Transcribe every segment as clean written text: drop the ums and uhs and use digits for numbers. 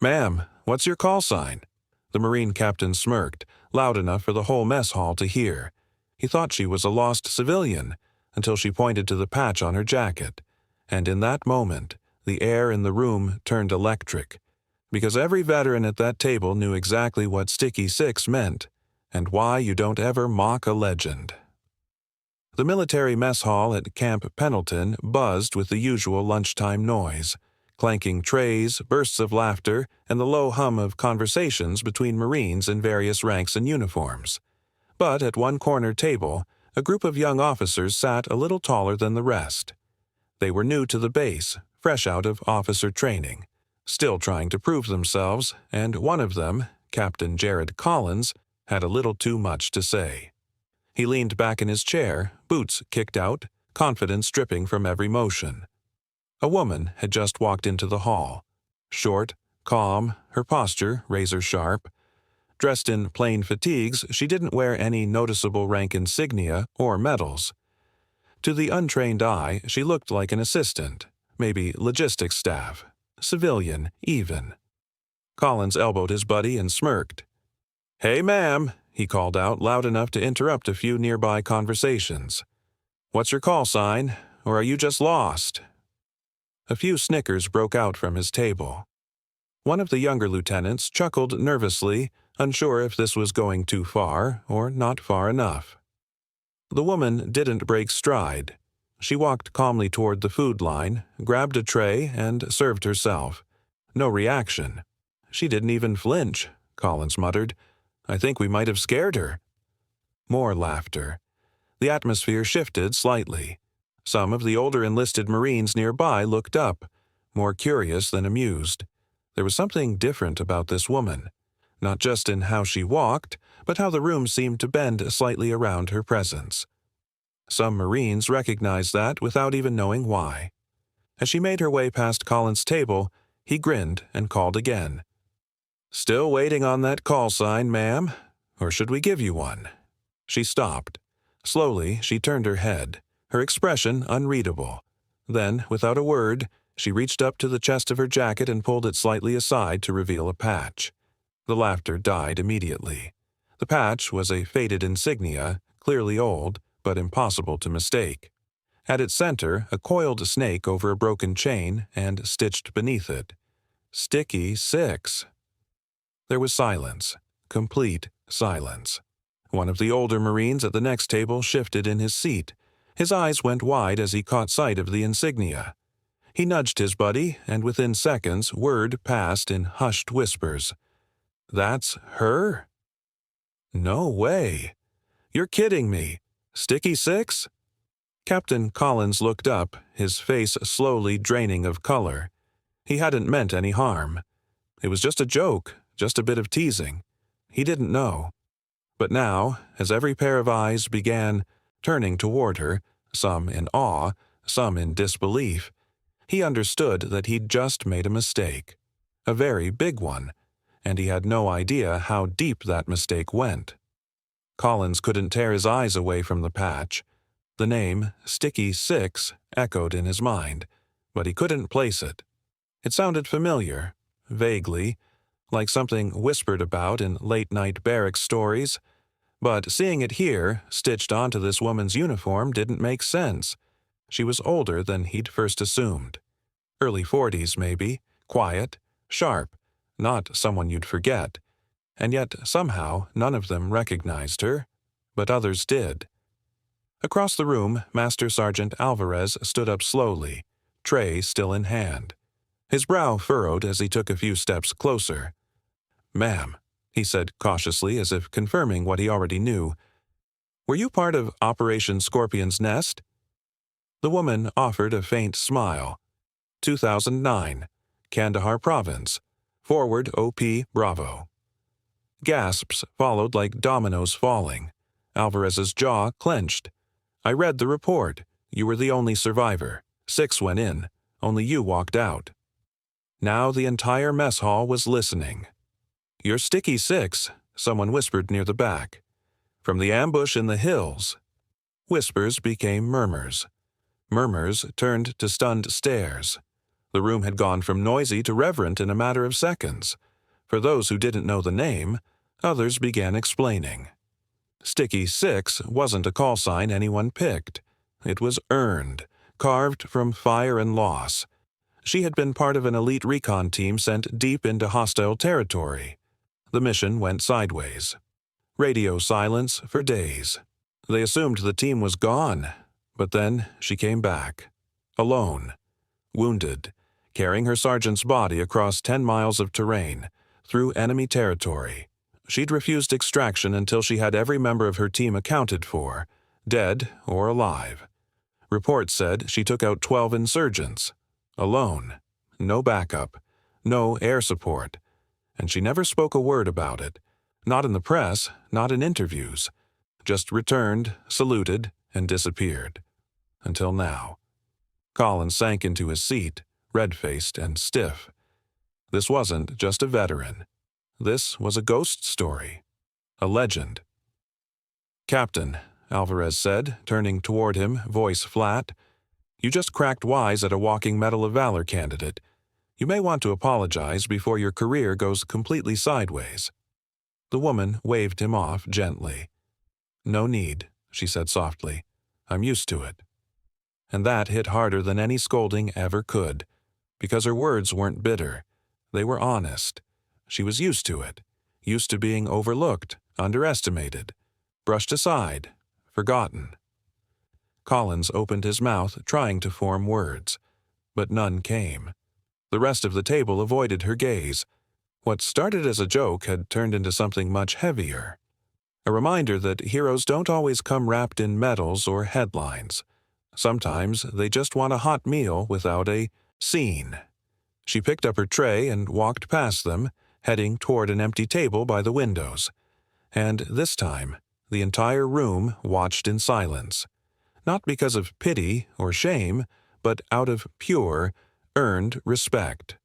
"Ma'am, what's your call sign?" The Marine captain smirked, loud enough for the whole mess hall to hear. He thought she was a lost civilian, until she pointed to the patch on her jacket. And in that moment, the air in the room turned electric, because every veteran at that table knew exactly what Sticky Six meant, and why you don't ever mock a legend. The military mess hall at Camp Pendleton buzzed with the usual lunchtime noise, clanking trays, bursts of laughter, and the low hum of conversations between Marines in various ranks and uniforms. But at one corner table, a group of young officers sat a little taller than the rest. They were new to the base, fresh out of officer training, still trying to prove themselves, and one of them, Captain Jared Collins, had a little too much to say. He leaned back in his chair, boots kicked out, confidence dripping from every motion. A woman had just walked into the hall. Short, calm, her posture razor-sharp. Dressed in plain fatigues, she didn't wear any noticeable rank insignia or medals. To the untrained eye, she looked like an assistant, maybe logistics staff, civilian even. Collins elbowed his buddy and smirked. "Hey, ma'am," he called out, loud enough to interrupt a few nearby conversations. "What's your call sign, or are you just lost?" A few snickers broke out from his table. One of the younger lieutenants chuckled nervously, unsure if this was going too far or not far enough. The woman didn't break stride. She walked calmly toward the food line, grabbed a tray, and served herself. No reaction. "She didn't even flinch," Collins muttered. "I think we might have scared her." More laughter. The atmosphere shifted slightly. Some of the older enlisted Marines nearby looked up, more curious than amused. There was something different about this woman, not just in how she walked, but how the room seemed to bend slightly around her presence. Some Marines recognized that without even knowing why. As she made her way past Collins' table, he grinned and called again. "Still waiting on that call sign, ma'am? Or should we give you one?" She stopped. Slowly, she turned her head, her expression unreadable. Then, without a word, she reached up to the chest of her jacket and pulled it slightly aside to reveal a patch. The laughter died immediately. The patch was a faded insignia, clearly old, but impossible to mistake. At its center, a coiled snake over a broken chain, and stitched beneath it, "Sticky Six." There was silence, complete silence. One of the older Marines at the next table shifted in his seat. His eyes went wide as he caught sight of the insignia. He nudged his buddy, and within seconds word passed in hushed whispers. "That's her?" "No way. You're kidding me. Sticky Six?" Captain Collins looked up, his face slowly draining of color. He hadn't meant any harm. It was just a joke, just a bit of teasing. He didn't know. But now, as every pair of eyes began turning toward her, some in awe, some in disbelief, he understood that he'd just made a mistake. A very big one, and he had no idea how deep that mistake went. Collins couldn't tear his eyes away from the patch. The name, Sticky Six, echoed in his mind, but he couldn't place it. It sounded familiar, vaguely, like something whispered about in late-night barracks stories, but seeing it here, stitched onto this woman's uniform, didn't make sense. She was older than he'd first assumed. Early 40s, maybe, quiet, sharp, not someone you'd forget. And yet, somehow, none of them recognized her, but others did. Across the room, Master Sergeant Alvarez stood up slowly, tray still in hand. His brow furrowed as he took a few steps closer. "Ma'am," he said cautiously, as if confirming what he already knew, "were you part of Operation Scorpion's Nest?" The woman offered a faint smile. 2009, Kandahar Province, forward OP Bravo. Gasps followed like dominoes falling. Alvarez's jaw clenched. "I read the report. You were the only survivor. 6 went in. Only you walked out." Now the entire mess hall was listening. "You're Sticky Six," someone whispered near the back. "From the ambush in the hills." Whispers became murmurs. Murmurs turned to stunned stares. The room had gone from noisy to reverent in a matter of seconds. For those who didn't know the name, others began explaining. Sticky 6 wasn't a call sign anyone picked. It was earned, carved from fire and loss. She had been part of an elite recon team sent deep into hostile territory. The mission went sideways. Radio silence for days. They assumed the team was gone, but then she came back. Alone. Wounded. Carrying her sergeant's body across 10 miles of terrain, through enemy territory. She'd refused extraction until she had every member of her team accounted for, dead or alive. Reports said she took out 12 insurgents. Alone. No backup. No air support. And she never spoke a word about it. Not in the press, not in interviews. Just returned, saluted, and disappeared. Until now. Colin sank into his seat, red-faced and stiff. This wasn't just a veteran. This was a ghost story. A legend. "Captain," Alvarez said, turning toward him, voice flat, "you just cracked wise at a walking Medal of Valor candidate. You may want to apologize before your career goes completely sideways." The woman waved him off gently. "No need," she said softly. "I'm used to it." And that hit harder than any scolding ever could, because her words weren't bitter. They were honest. She was used to it, used to being overlooked, underestimated, brushed aside, forgotten. Collins opened his mouth, trying to form words, but none came. The rest of the table avoided her gaze. What started as a joke had turned into something much heavier. A reminder that heroes don't always come wrapped in medals or headlines. Sometimes they just want a hot meal without a scene. She picked up her tray and walked past them, heading toward an empty table by the windows. And this time, the entire room watched in silence. Not because of pity or shame, but out of pure, earned respect.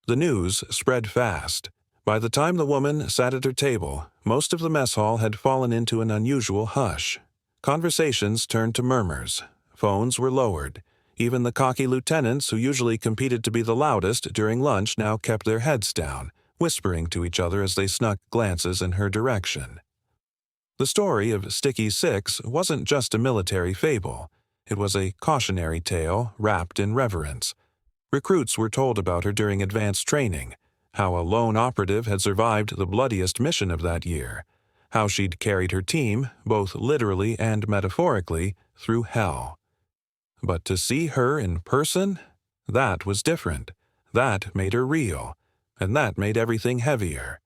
The news spread fast. By the time the woman sat at her table, most of the mess hall had fallen into an unusual hush. Conversations turned to murmurs. Phones were lowered. Even the cocky lieutenants who usually competed to be the loudest during lunch now kept their heads down, whispering to each other as they snuck glances in her direction. The story of Sticky 6 wasn't just a military fable. It was a cautionary tale wrapped in reverence. Recruits were told about her during advanced training, how a lone operative had survived the bloodiest mission of that year, how she'd carried her team, both literally and metaphorically, through hell. But to see her in person, that was different. That made her real, and that made everything heavier.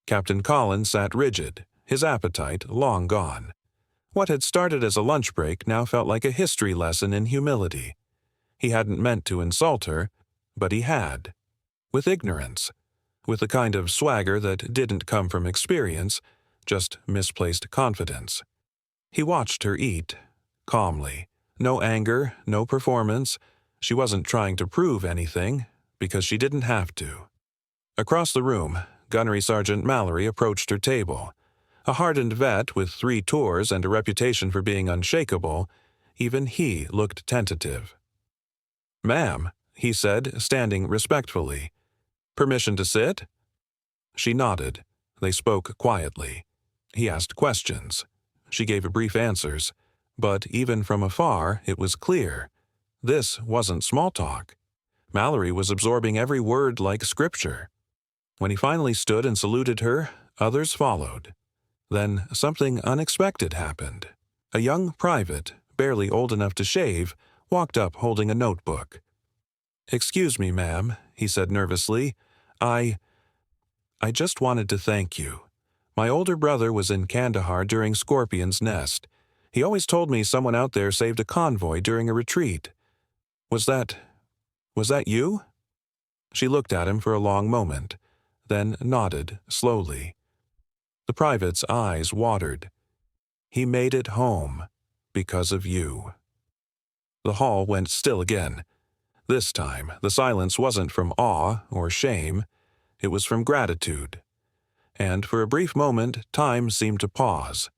Captain Collins sat rigid, his appetite long gone. What had started as a lunch break now felt like a history lesson in humility. He hadn't meant to insult her, but he had. With ignorance. With the kind of swagger that didn't come from experience, just misplaced confidence. He watched her eat, calmly. No anger, no performance. She wasn't trying to prove anything, because she didn't have to. Across the room, Gunnery Sergeant Mallory approached her table. A hardened vet with 3 tours and a reputation for being unshakable, even he looked tentative. "Ma'am," he said, standing respectfully. "Permission to sit?" She nodded. They spoke quietly. He asked questions. She gave brief answers. But even from afar, it was clear. This wasn't small talk. Mallory was absorbing every word like scripture. When he finally stood and saluted her, others followed. Then something unexpected happened. A young private, barely old enough to shave, walked up holding a notebook. "Excuse me, ma'am," he said nervously. I just wanted to thank you. My older brother was in Kandahar during Scorpion's Nest. He always told me someone out there saved a convoy during a retreat. Was that you?" She looked at him for a long moment, then nodded slowly. The private's eyes watered. "He made it home because of you." The hall went still again. This time, the silence wasn't from awe or shame. It was from gratitude. And for a brief moment, time seemed to pause.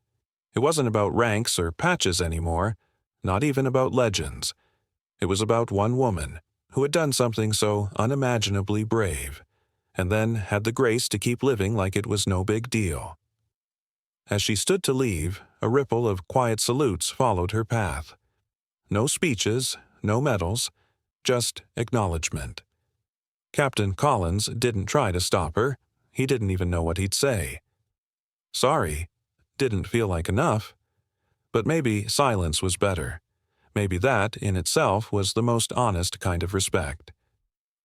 It wasn't about ranks or patches anymore, not even about legends. It was about one woman, who had done something so unimaginably brave, and then had the grace to keep living like it was no big deal. As she stood to leave, a ripple of quiet salutes followed her path. No speeches, no medals, just acknowledgement. Captain Collins didn't try to stop her. He didn't even know what he'd say. Sorry didn't feel like enough. But maybe silence was better. Maybe that, in itself, was the most honest kind of respect.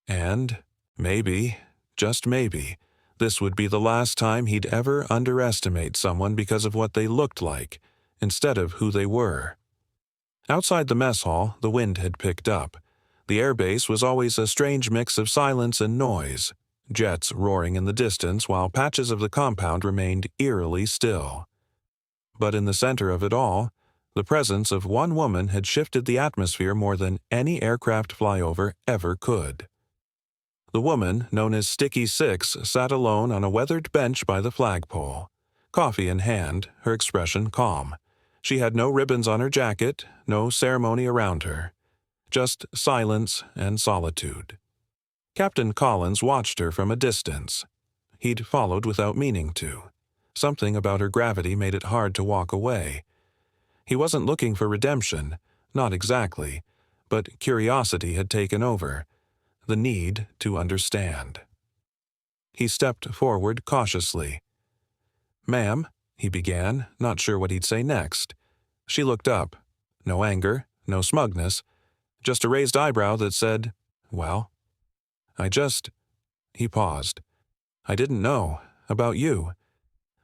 And maybe, just maybe, this would be the last time he'd ever underestimate someone because of what they looked like, instead of who they were. Outside the mess hall, the wind had picked up. The airbase was always a strange mix of silence and noise, jets roaring in the distance while patches of the compound remained eerily still. But in the center of it all, the presence of one woman had shifted the atmosphere more than any aircraft flyover ever could. The woman, known as Sticky Six, sat alone on a weathered bench by the flagpole. Coffee in hand, her expression calm. She had no ribbons on her jacket, no ceremony around her. Just silence and solitude. Captain Collins watched her from a distance. He'd followed without meaning to. Something about her gravity made it hard to walk away. He wasn't looking for redemption, not exactly, but curiosity had taken over, the need to understand. He stepped forward cautiously. "Ma'am," he began, not sure what he'd say next. She looked up. No anger, no smugness, just a raised eyebrow that said, "Well?" He paused. "I didn't know. About you."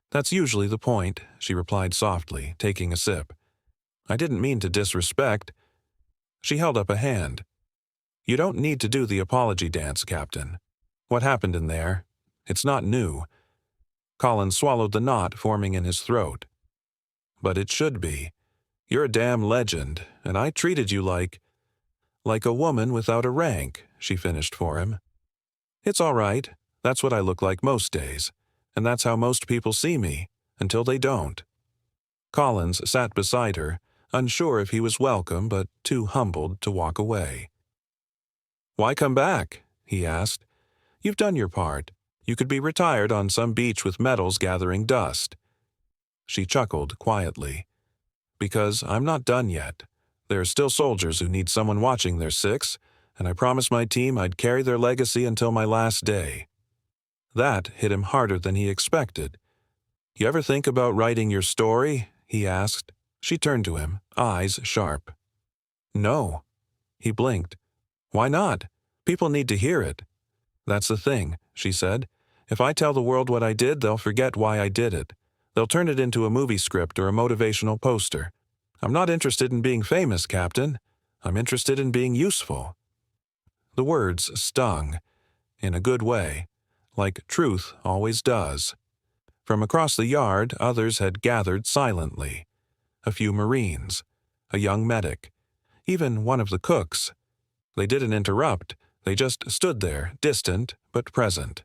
"That's usually the point," she replied softly, taking a sip. "I didn't mean to disrespect." She held up a hand. "You don't need to do the apology dance, Captain. What happened in there? It's not new." Collins swallowed the knot forming in his throat. "But it should be. You're a damn legend, and I treated you like a woman without a rank," she finished for him. "It's all right. That's what I look like most days, and that's how most people see me, until they don't." Collins sat beside her, unsure if he was welcome but too humbled to walk away. "Why come back?" he asked. "You've done your part. You could be retired on some beach with medals gathering dust." She chuckled quietly. "Because I'm not done yet. There are still soldiers who need someone watching their six, and I promised my team I'd carry their legacy until my last day." That hit him harder than he expected. "You ever think about writing your story?" he asked. She turned to him, eyes sharp. "No." He blinked. "Why not? People need to hear it." "That's the thing," she said. "If I tell the world what I did, they'll forget why I did it. They'll turn it into a movie script or a motivational poster. I'm not interested in being famous, Captain. I'm interested in being useful." The words stung, in a good way, like truth always does. From across the yard, others had gathered silently. A few Marines, a young medic, even one of the cooks. They didn't interrupt, they just stood there, distant but present.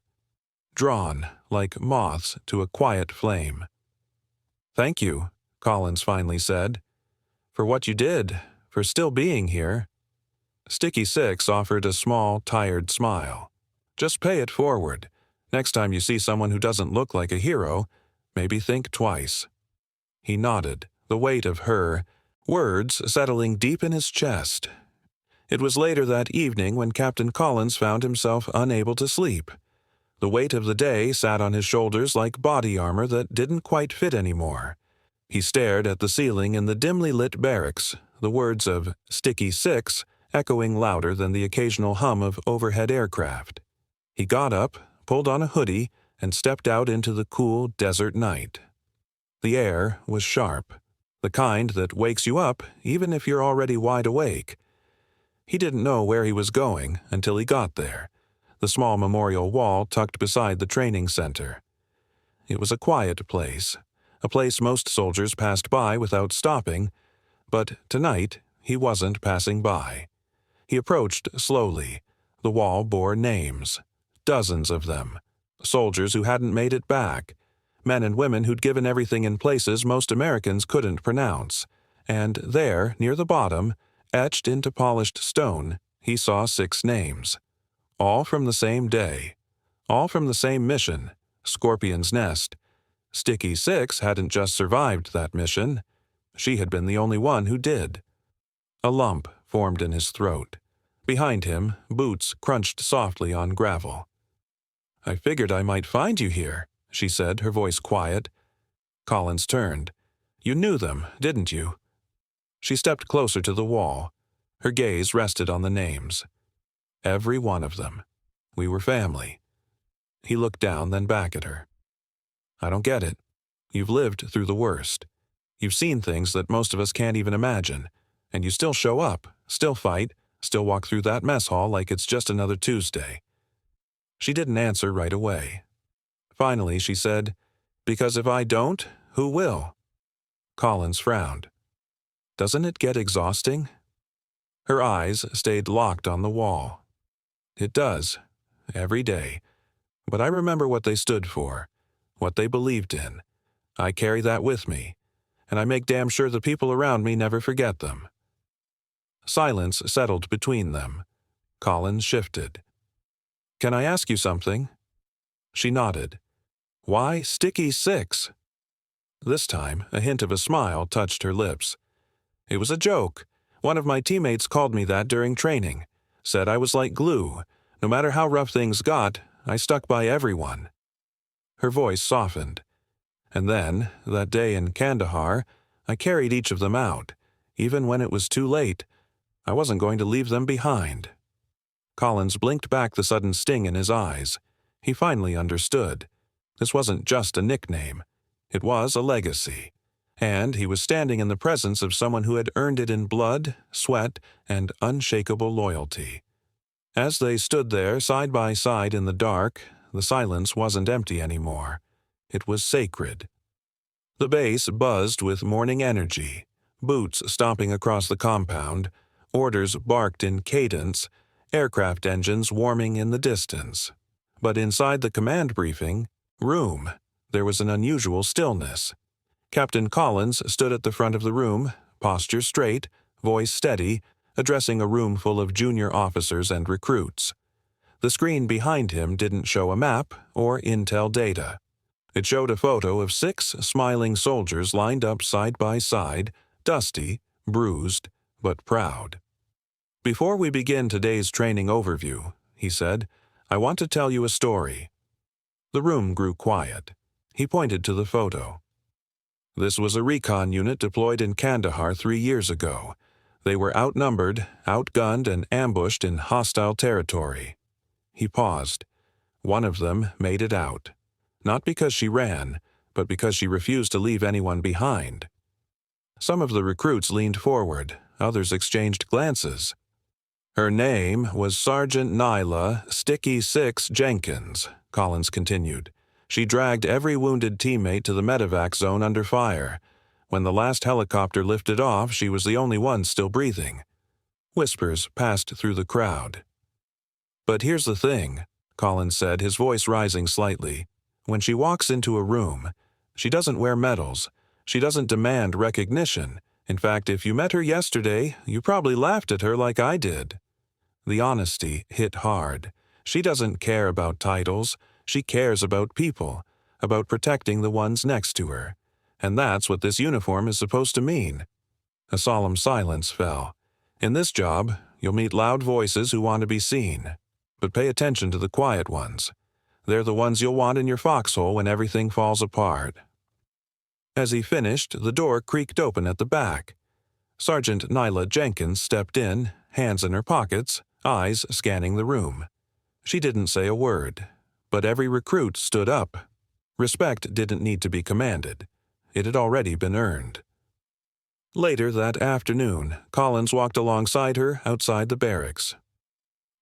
Drawn, like moths to a quiet flame. "Thank you," Collins finally said. "For what you did, for still being here." Sticky Six offered a small, tired smile. "Just pay it forward. Next time you see someone who doesn't look like a hero, maybe think twice." He nodded, the weight of her words settling deep in his chest. It was later that evening when Captain Collins found himself unable to sleep. The weight of the day sat on his shoulders like body armor that didn't quite fit anymore. He stared at the ceiling in the dimly lit barracks, the words of Sticky Six echoing louder than the occasional hum of overhead aircraft. He got up, pulled on a hoodie, and stepped out into the cool desert night. The air was sharp, the kind that wakes you up even if you're already wide awake. He didn't know where he was going until he got there, the small memorial wall tucked beside the training center. It was a quiet place, a place most soldiers passed by without stopping, but tonight he wasn't passing by. He approached slowly. The wall bore names, dozens of them, soldiers who hadn't made it back, men and women who'd given everything in places most Americans couldn't pronounce, and there, near the bottom, etched into polished stone, he saw 6 names. All from the same day. All from the same mission, Scorpion's Nest. Sticky 6 hadn't just survived that mission. She had been the only one who did. A lump formed in his throat. Behind him, boots crunched softly on gravel. "I figured I might find you here," she said, her voice quiet. Collins turned. "You knew them, didn't you?" She stepped closer to the wall. Her gaze rested on the names. Every one of them. We were family. He looked down, then back at her. "I don't get it. You've lived through the worst. You've seen things that most of us can't even imagine, and you still show up, still fight, still walk through that mess hall like it's just another Tuesday." She didn't answer right away. Finally, she said, "Because if I don't, who will?" Collins frowned. "Doesn't it get exhausting?" Her eyes stayed locked on the wall. "It does, every day. But I remember what they stood for, what they believed in. I carry that with me, and I make damn sure the people around me never forget them." Silence settled between them. Collins shifted. "Can I ask you something?" She nodded. "Why Sticky 6? This time, a hint of a smile touched her lips. "It was a joke. One of my teammates called me that during training. Said I was like glue. No matter how rough things got, I stuck by everyone." Her voice softened. "And then, that day in Kandahar, I carried each of them out. Even when it was too late, I wasn't going to leave them behind." Collins blinked back the sudden sting in his eyes. He finally understood. This wasn't just a nickname. It was a legacy. And he was standing in the presence of someone who had earned it in blood, sweat, and unshakable loyalty. As they stood there side by side in the dark, the silence wasn't empty anymore. It was sacred. The base buzzed with morning energy, boots stomping across the compound, orders barked in cadence, aircraft engines warming in the distance. But inside the command briefing room, there was an unusual stillness. Captain Collins stood at the front of the room, posture straight, voice steady, addressing a room full of junior officers and recruits. The screen behind him didn't show a map or intel data. It showed a photo of 6 smiling soldiers lined up side by side, dusty, bruised, but proud. "Before we begin today's training overview," he said, "I want to tell you a story." The room grew quiet. He pointed to the photo. "This was a recon unit deployed in Kandahar 3 years ago. They were outnumbered, outgunned, and ambushed in hostile territory." He paused. "One of them made it out. Not because she ran, but because she refused to leave anyone behind." Some of the recruits leaned forward, others exchanged glances. "Her name was Sergeant Nyla Sticky 6 Jenkins," Collins continued. "She dragged every wounded teammate to the medevac zone under fire. When the last helicopter lifted off, she was the only one still breathing." Whispers passed through the crowd. "But here's the thing," Collins said, his voice rising slightly. "When she walks into a room, she doesn't wear medals. She doesn't demand recognition. In fact, if you met her yesterday, you probably laughed at her like I did." The honesty hit hard. She doesn't care about titles. She cares about people, about protecting the ones next to her. And that's what this uniform is supposed to mean. A solemn silence fell. "In this job, you'll meet loud voices who want to be seen. But pay attention to the quiet ones. They're the ones you'll want in your foxhole when everything falls apart." As he finished, the door creaked open at the back. Sergeant Nyla Jenkins stepped in, hands in her pockets, eyes scanning the room. She didn't say a word, but every recruit stood up. Respect didn't need to be commanded. It had already been earned. Later that afternoon, Collins walked alongside her outside the barracks.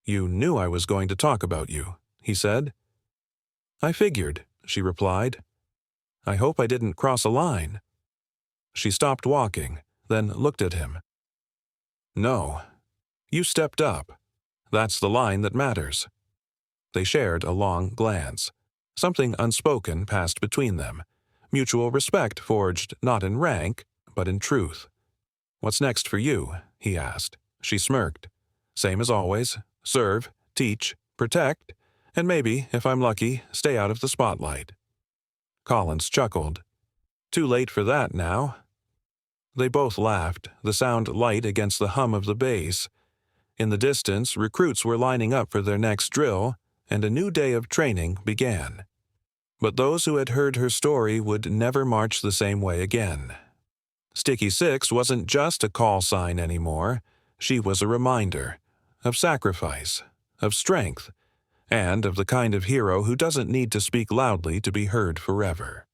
"You knew I was going to talk about you," he said. "I figured," she replied. "I hope I didn't cross a line." She stopped walking, then looked at him. "No. You stepped up. That's the line that matters." They shared a long glance. Something unspoken passed between them. Mutual respect forged not in rank, but in truth. "What's next for you?" he asked. She smirked. Same as always, serve, teach, protect, and maybe, if I'm lucky, stay out of the spotlight. Collins chuckled. Too late for that now. They both laughed, the sound light against the hum of the bass. In the distance, recruits were lining up for their next drill, and a new day of training began. But those who had heard her story would never march the same way again. Sticky Six wasn't just a call sign anymore. She was a reminder of sacrifice, of strength, and of the kind of hero who doesn't need to speak loudly to be heard forever.